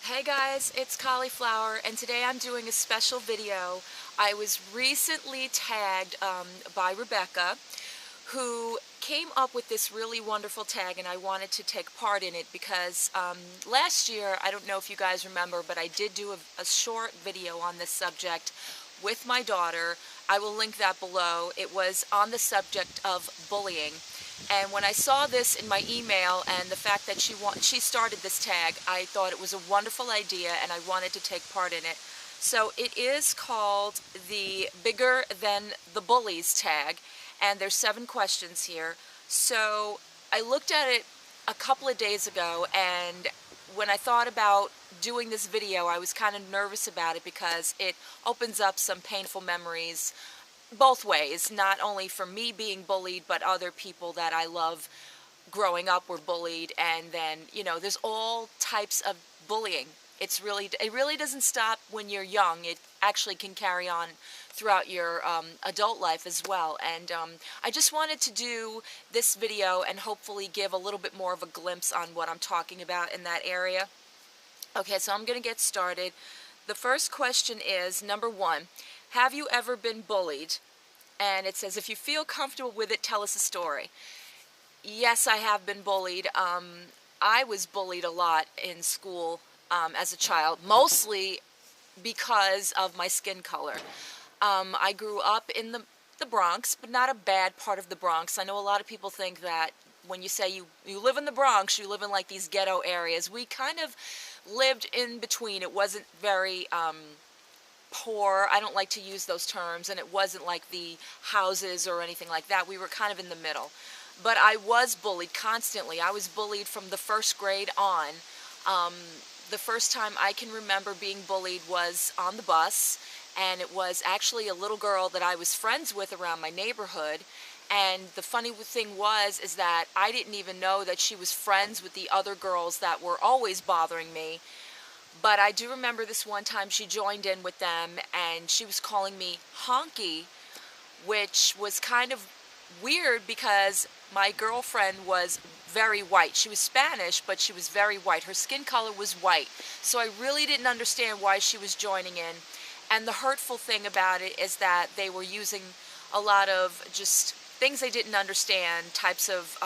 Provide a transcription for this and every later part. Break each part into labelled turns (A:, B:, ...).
A: Hey guys, it's Cauliflower, and today I'm doing a special video. I was recently tagged by Rebecca, who came up with this really wonderful tag, and I wanted to take part in it because last year, I don't know if you guys remember, but I did do a short video on this subject with my daughter. I will link that below. It was on the subject of bullying. And when I saw this in my email and the fact that she started this tag, I thought it was a wonderful idea and I wanted to take part in it. So it is called the Bigger Than the Bullies tag, and there's 7 questions here. So I looked at it a couple of days ago, and when I thought about doing this video, I was kind of nervous about it because it opens up some painful memories both ways, not only for me being bullied, but other people that I love growing up were bullied. And then, there's all types of bullying. It really doesn't stop when you're young. It actually can carry on throughout your adult life as well. And I just wanted to do this video and hopefully give a little bit more of a glimpse on what I'm talking about in that area. Okay, so I'm going to get started. The first question is, number 1, have you ever been bullied? And it says, if you feel comfortable with it, tell us a story. Yes, I have been bullied. I was bullied a lot in school as a child, mostly because of my skin color. I grew up in the Bronx, but not a bad part of the Bronx. I know a lot of people think that when you say you live in the Bronx, you live in like these ghetto areas. We kind of lived in between. It wasn't very poor. I don't like to use those terms, and it wasn't like the houses or anything like that. We were kind of in the middle. But I was bullied constantly. I was bullied from the 1st grade on. The first time I can remember being bullied was on the bus, and it was actually a little girl that I was friends with around my neighborhood. And the funny thing is that I didn't even know that she was friends with the other girls that were always bothering me. But I do remember this one time she joined in with them, and she was calling me honky, which was kind of weird because my girlfriend was very white. She was Spanish, but she was very white. Her skin color was white. So I really didn't understand why she was joining in. And the hurtful thing about it is that they were using a lot of just things they didn't understand, types of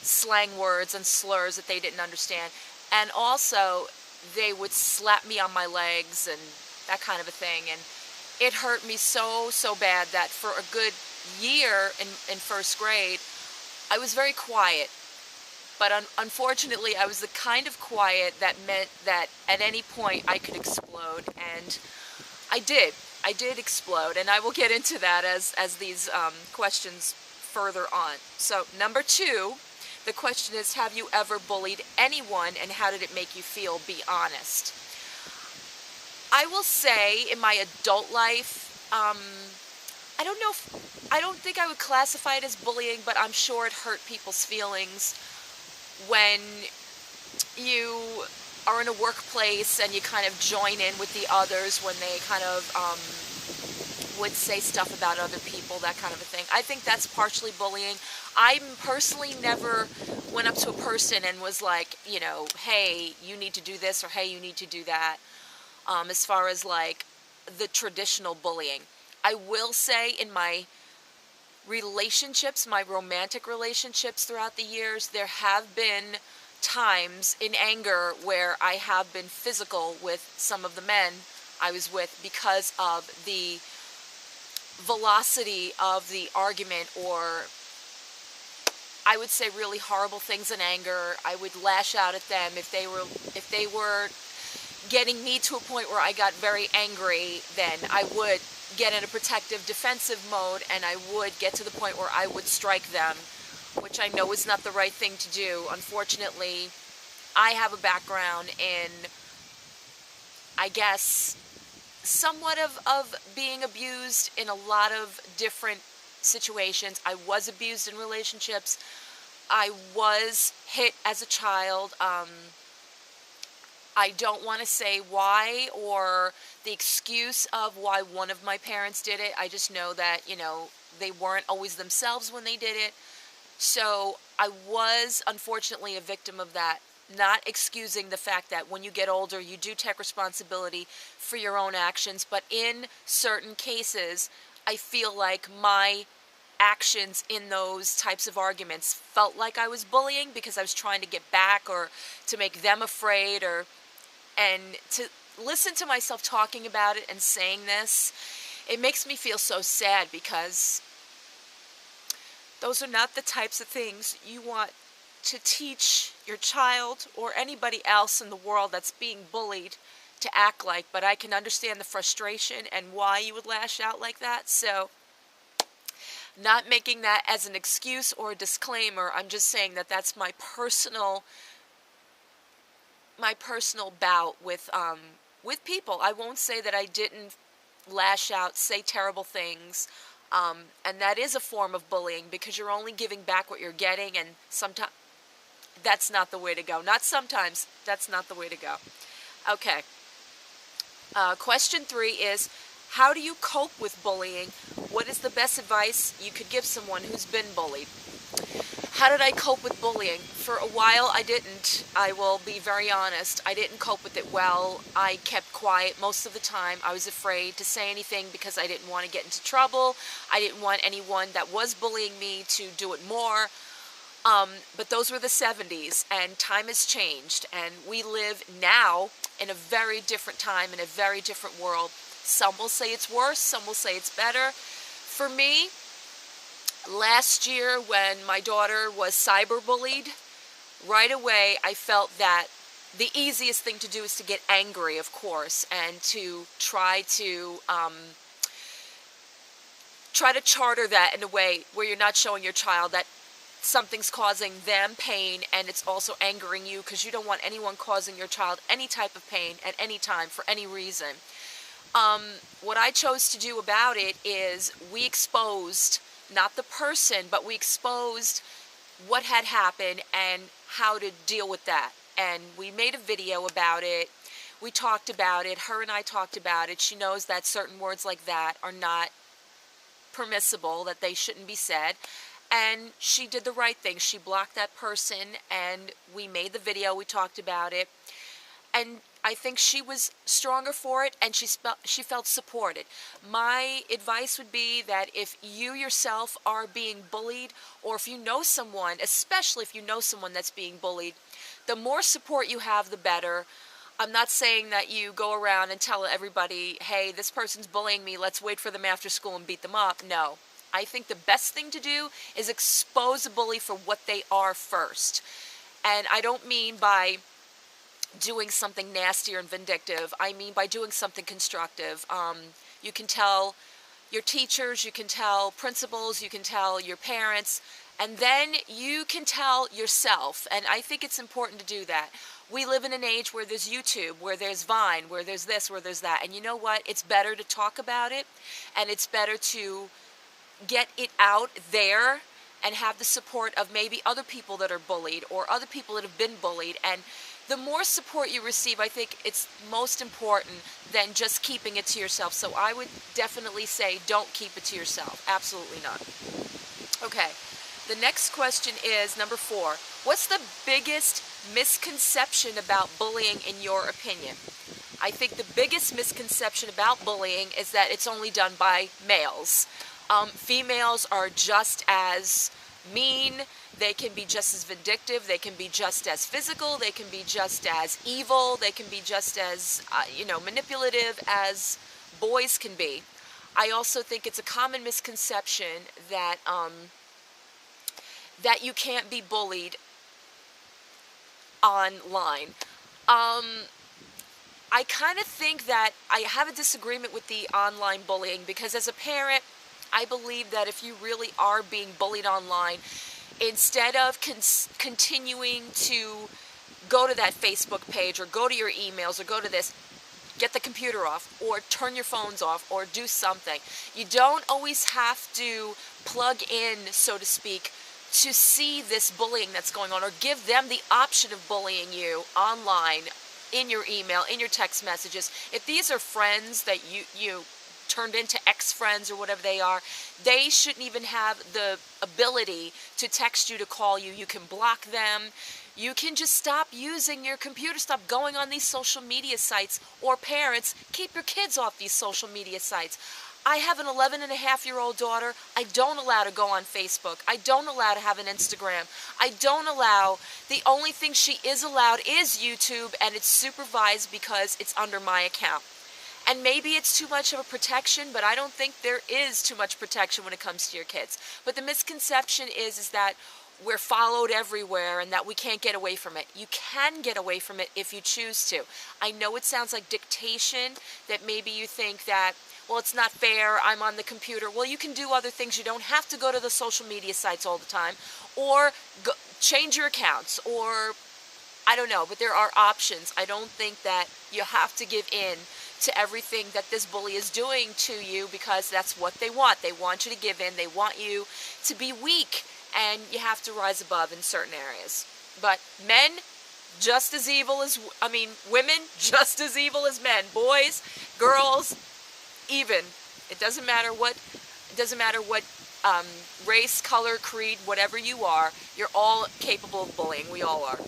A: slang words and slurs that they didn't understand. And also, they would slap me on my legs and that kind of a thing. And it hurt me so bad that for a good year in 1st grade, I was very quiet. But unfortunately, I was the kind of quiet that meant that at any point I could explode. And I did. I did explode. And I will get into that as these questions further on. So, number 2. The question is, have you ever bullied anyone, and how did it make you feel? Be honest. I will say in my adult life, I don't think I would classify it as bullying, but I'm sure it hurt people's feelings when you are in a workplace and you kind of join in with the others when they kind of would say stuff about other people, that kind of a thing. I think that's partially bullying. I personally never went up to a person and was like, hey, you need to do this, or hey, you need to do that, as far as like the traditional bullying. I will say in my relationships, my romantic relationships throughout the years, there have been times in anger where I have been physical with some of the men I was with because of the velocity of the argument, or I would say really horrible things in anger. I would lash out at them if they were getting me to a point where I got very angry. Then I would get in a protective defensive mode, and I would get to the point where I would strike them, which I know is not the right thing to do. Unfortunately, I have a background in, I guess, somewhat of being abused in a lot of different situations. I was abused in relationships. I was hit as a child. I don't want to say why or the excuse of why one of my parents did it. I just know that, they weren't always themselves when they did it. So I was unfortunately a victim of that not excusing the fact that when you get older, you do take responsibility for your own actions. But in certain cases, I feel like my actions in those types of arguments felt like I was bullying because I was trying to get back or to make them afraid, or and to listen to myself talking about it and saying this, it makes me feel so sad, because those are not the types of things you want to teach your child or anybody else in the world that's being bullied to act like. But I can understand the frustration and why you would lash out like that. So, not making that as an excuse or a disclaimer, I'm just saying that that's my personal bout with people. I won't say that I didn't lash out, say terrible things, and that is a form of bullying, because you're only giving back what you're getting, and sometimes that's not the way to go. Not sometimes, that's not the way to go. Okay. Question 3 is, how do you cope with bullying? What is the best advice you could give someone who's been bullied? How did I cope with bullying? For a while, I didn't. I will be very honest. I didn't cope with it well. I kept quiet most of the time. I was afraid to say anything because I didn't want to get into trouble. I didn't want anyone that was bullying me to do it more. But those were the 70s, and time has changed, and we live now in a very different time, in a very different world. Some will say it's worse, some will say it's better. For me, last year when my daughter was cyberbullied, right away I felt that the easiest thing to do is to get angry, of course, and to try to charter that in a way where you're not showing your child that something's causing them pain, and it's also angering you, because you don't want anyone causing your child any type of pain at any time for any reason. What I chose to do about it is we exposed, not the person, but we exposed what had happened and how to deal with that. And we made a video about it. We talked about it. Her and I talked about it. She knows that certain words like that are not permissible, that they shouldn't be said. And she did the right thing. She blocked that person, and we made the video. We talked about it. And I think she was stronger for it, and she felt supported. My advice would be that if you yourself are being bullied, or if you know someone, especially if you know someone that's being bullied, the more support you have, the better. I'm not saying that you go around and tell everybody, hey, this person's bullying me, let's wait for them after school and beat them up. No. I think the best thing to do is expose a bully for what they are first. And I don't mean by doing something nasty or vindictive. I mean by doing something constructive. You can tell your teachers, you can tell principals, you can tell your parents, and then you can tell yourself. And I think it's important to do that. We live in an age where there's YouTube, where there's Vine, where there's this, where there's that. And you know what? It's better to talk about it, and it's better to get it out there and have the support of maybe other people that are bullied or other people that have been bullied. And the more support you receive, I think it's most important than just keeping it to yourself. So I would definitely say don't keep it to yourself. Absolutely not. Okay, the next question is number 4. What's the biggest misconception about bullying in your opinion? I think the biggest misconception about bullying is that it's only done by males. Females are just as mean, they can be just as vindictive, they can be just as physical, they can be just as evil, they can be just as, manipulative as boys can be. I also think it's a common misconception that, that you can't be bullied online. I kind of think that I have a disagreement with the online bullying, because as a parent, I believe that if you really are being bullied online, instead of continuing to go to that Facebook page or go to your emails or go to this, get the computer off or turn your phones off or do something. You don't always have to plug in, so to speak, to see this bullying that's going on, or give them the option of bullying you online, in your email, in your text messages. If these are friends that you turned into ex-friends or whatever they are, they shouldn't even have the ability to text you, to call you. You can block them. You can just stop using your computer, stop going on these social media sites, or parents, keep your kids off these social media sites. I have an 11-and-a-half-year-old daughter. I don't allow to go on Facebook. I don't allow to have an Instagram. I don't allow, the only thing she is allowed is YouTube, and it's supervised because it's under my account. And maybe it's too much of a protection, but I don't think there is too much protection when it comes to your kids. But the misconception is that we're followed everywhere and that we can't get away from it. You can get away from it if you choose to. I know it sounds like dictation, that maybe you think that, well, it's not fair, I'm on the computer. Well, you can do other things. You don't have to go to the social media sites all the time, or change your accounts, or I don't know, but there are options. I don't think that you have to give in to everything that this bully is doing to you, because that's what they want. They want you to give in. They want you to be weak, and you have to rise above in certain areas. But men, just as evil as, women, just as evil as men. Boys, girls, even. It doesn't matter what race, color, creed, whatever you are, you're all capable of bullying. We all are.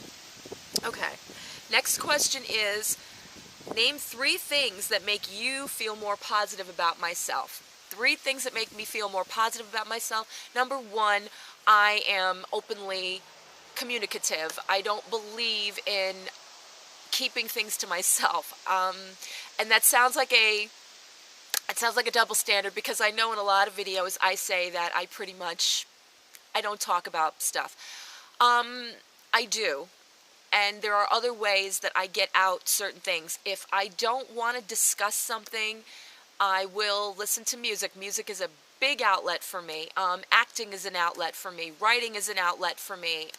A: Okay. Next question is, name 3 things that make you feel more positive about myself. 3 things that make me feel more positive about myself. Number 1, I am openly communicative. I don't believe in keeping things to myself. And that sounds like a double standard, because I know in a lot of videos I say that I don't talk about stuff. I do. And there are other ways that I get out certain things. If I don't want to discuss something, I will listen to music. Music is a big outlet for me. Acting is an outlet for me. Writing is an outlet for me.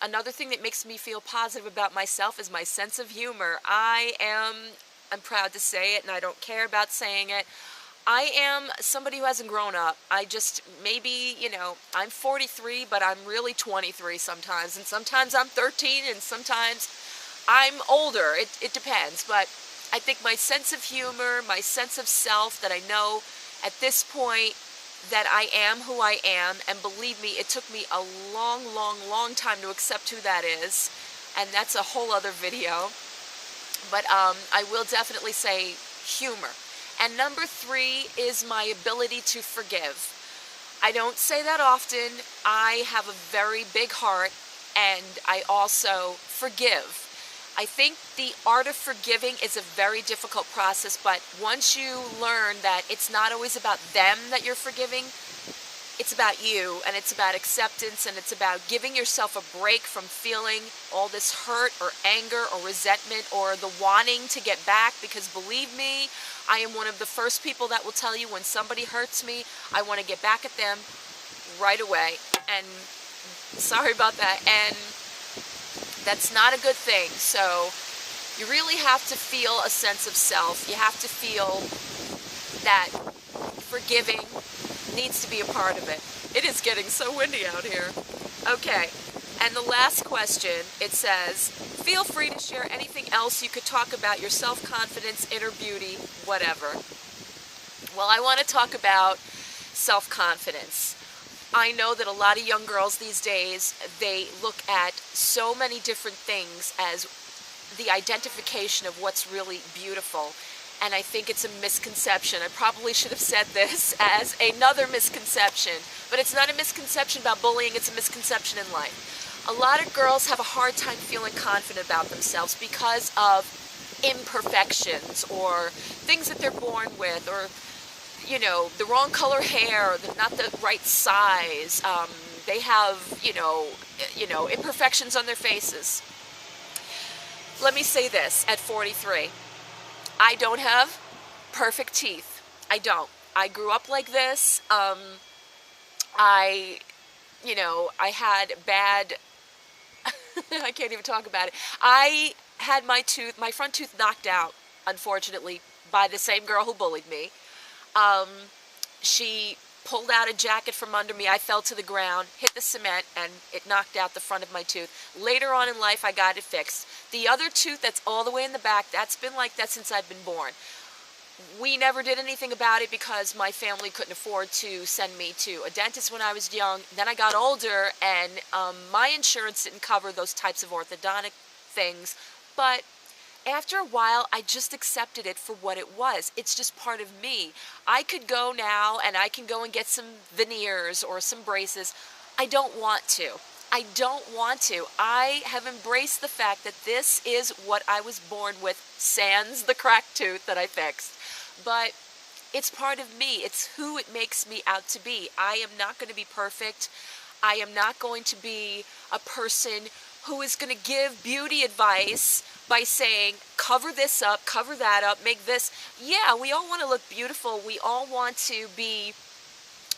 A: Another thing that makes me feel positive about myself is my sense of humor. I'm proud to say it, and I don't care about saying it. I am somebody who hasn't grown up. I'm 43, but I'm really 23 sometimes, and sometimes I'm 13, and sometimes I'm older. It depends, but I think my sense of humor, my sense of self, that I know at this point that I am who I am, and believe me, it took me a long, long, long time to accept who that is, and that's a whole other video. But I will definitely say humor. And number 3 is my ability to forgive. I don't say that often. I have a very big heart, and I also forgive. I think the art of forgiving is a very difficult process, but once you learn that it's not always about them that you're forgiving, it's about you, and it's about acceptance, and it's about giving yourself a break from feeling all this hurt or anger or resentment or the wanting to get back, because believe me, I am one of the first people that will tell you when somebody hurts me, I want to get back at them right away. And sorry about that. And that's not a good thing. So you really have to feel a sense of self. You have to feel that forgiving needs to be a part of it. It is getting so windy out here. Okay, and the last question, it says, feel free to share anything else you could talk about, your self-confidence, inner beauty, whatever. Well, I want to talk about self-confidence. I know that a lot of young girls these days, they look at so many different things as the identification of what's really beautiful. And I think it's a misconception. I probably should have said this as another misconception, but it's not a misconception about bullying, it's a misconception in life. A lot of girls have a hard time feeling confident about themselves because of imperfections or things that they're born with, or the wrong color hair, or not the right size. They have, imperfections on their faces. Let me say this, at 43. I don't have perfect teeth. I don't. I grew up like this. I had bad, I can't even talk about it. I had my front tooth knocked out, unfortunately, by the same girl who bullied me. She pulled out a jacket from under me. I fell to the ground, hit the cement, and it knocked out the front of my tooth. Later on in life, I got it fixed. The other tooth that's all the way in the back, that's been like that since I've been born. We never did anything about it because my family couldn't afford to send me to a dentist when I was young. Then I got older, and my insurance didn't cover those types of orthodontic things. But after a while, I just accepted it for what it was. It's just part of me. I could go now and I can go and get some veneers or some braces. I don't want to. I don't want to. I have embraced the fact that this is what I was born with, sans the cracked tooth that I fixed. But it's part of me. It's who it makes me out to be. I am not going to be perfect. I am not going to be a person who is going to give beauty advice by saying, cover this up, cover that up, make this. Yeah, we all want to look beautiful. We all want to be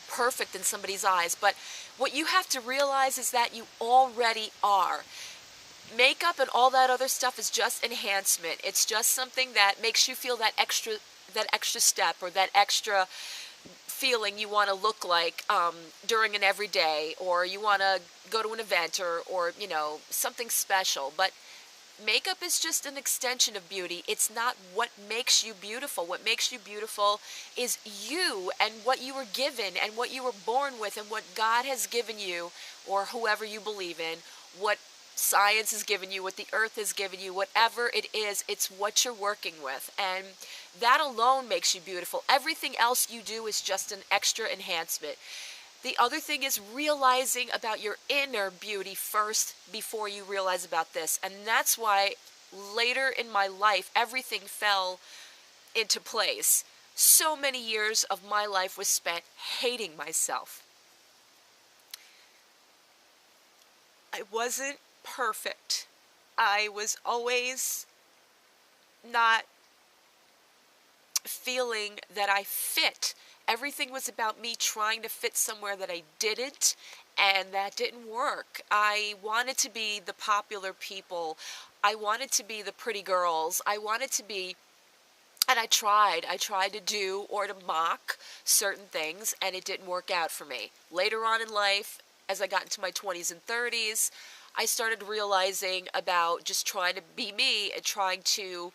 A: perfect in somebody's eyes. But what you have to realize is that you already are. Makeup and all that other stuff is just enhancement. It's just something that makes you feel that extra step, or that extra feeling you want to look like during an everyday, or you want to go to an event, or you know, something special. But makeup is just an extension of beauty. It's not what makes you beautiful. What makes you beautiful is you, and what you were given, and what you were born with, and what God has given you, or whoever you believe in, what science has given you, what the earth has given you, whatever it is, it's what you're working with. And that alone makes you beautiful. Everything else you do is just an extra enhancement. The other thing is realizing about your inner beauty first before you realize about this. And that's why later in my life, everything fell into place. So many years of my life was spent hating myself. I wasn't perfect. I was always not feeling that I fit. Everything was about me trying to fit somewhere that I didn't, and that didn't work. I wanted to be the popular people. I wanted to be the pretty girls. I wanted to be, and I tried to do or to mock certain things, and it didn't work out for me. Later on in life, as I got into my 20s and 30s, I started realizing about just trying to be me and trying to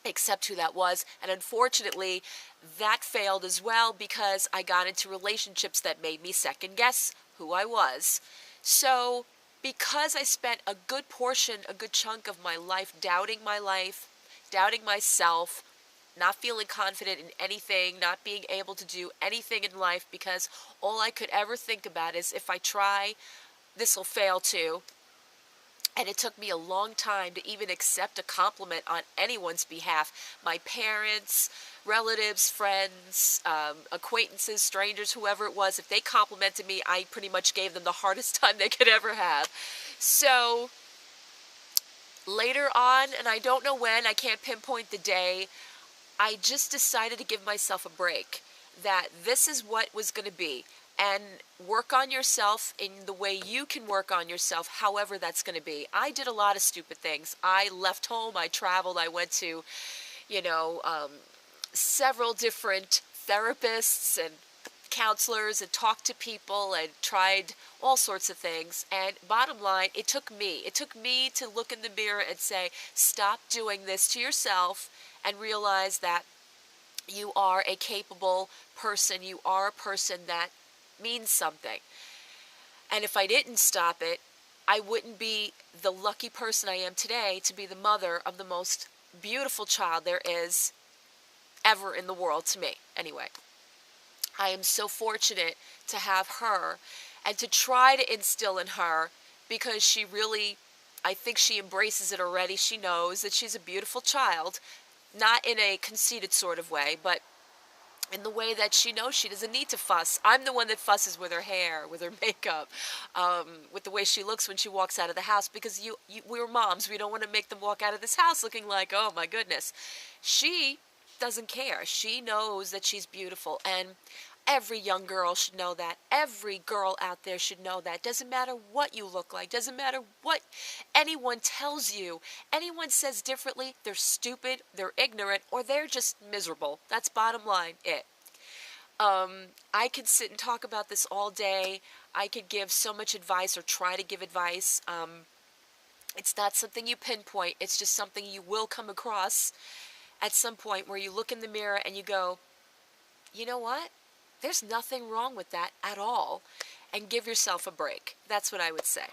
A: accept who that was. And unfortunately, that failed as well, because I got into relationships that made me second guess who I was. So because I spent a good portion, a good chunk of my life, doubting myself, not feeling confident in anything, not being able to do anything in life, because all I could ever think about is, if I try, this will fail too. And it took me a long time to even accept a compliment on anyone's behalf. My parents, relatives, friends, acquaintances, strangers, whoever it was, if they complimented me, I pretty much gave them the hardest time they could ever have. So later on, and I don't know when, I can't pinpoint the day, I just decided to give myself a break. That this is what was going to be. And work on yourself in the way you can work on yourself, however that's going to be. I did a lot of stupid things. I left home, I traveled, I went to, several different therapists and counselors, and talked to people, and tried all sorts of things. And bottom line, it took me to look in the mirror and say, stop doing this to yourself, and realize that you are a capable person. You are a person that means something. And if I didn't stop it, I wouldn't be the lucky person I am today to be the mother of the most beautiful child there is ever in the world, to me anyway. I am so fortunate to have her, and to try to instill in her, because she really, I think she embraces it already. She knows that she's a beautiful child, not in a conceited sort of way, but in the way that she knows she doesn't need to fuss. I'm the one that fusses with her hair, with her makeup, with the way she looks when she walks out of the house, because we're moms. We don't want to make them walk out of this house looking like, oh my goodness. She doesn't care. She knows that she's beautiful, and every young girl should know that. Every girl out there should know that. Doesn't matter what you look like. Doesn't matter what anyone tells you. Anyone says differently, they're stupid, they're ignorant, or they're just miserable. That's bottom line it. I could sit and talk about this all day. I could give so much advice, or try to give advice. It's not something you pinpoint. It's just something you will come across. at some point where you look in the mirror and you go, you know what? There's nothing wrong with that at all. And give yourself a break. That's what I would say.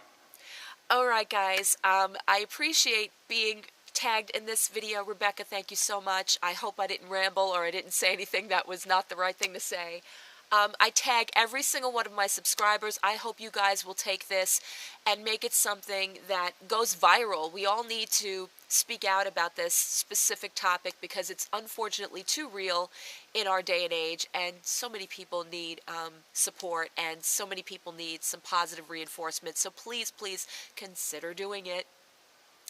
A: All right, guys. I appreciate being tagged in this video. Rebecca, thank you so much. I hope I didn't ramble or I didn't say anything that was not the right thing to say. I tag every single one of my subscribers. I hope you guys will take this and make it something that goes viral. We all need to speak out about this specific topic because it's unfortunately too real in our day and age, and so many people need support, and so many people need some positive reinforcement. So please, please consider doing it.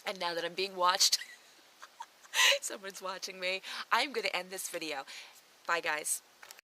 A: And now that I'm being watched, someone's watching me, I'm going to end this video. Bye, guys.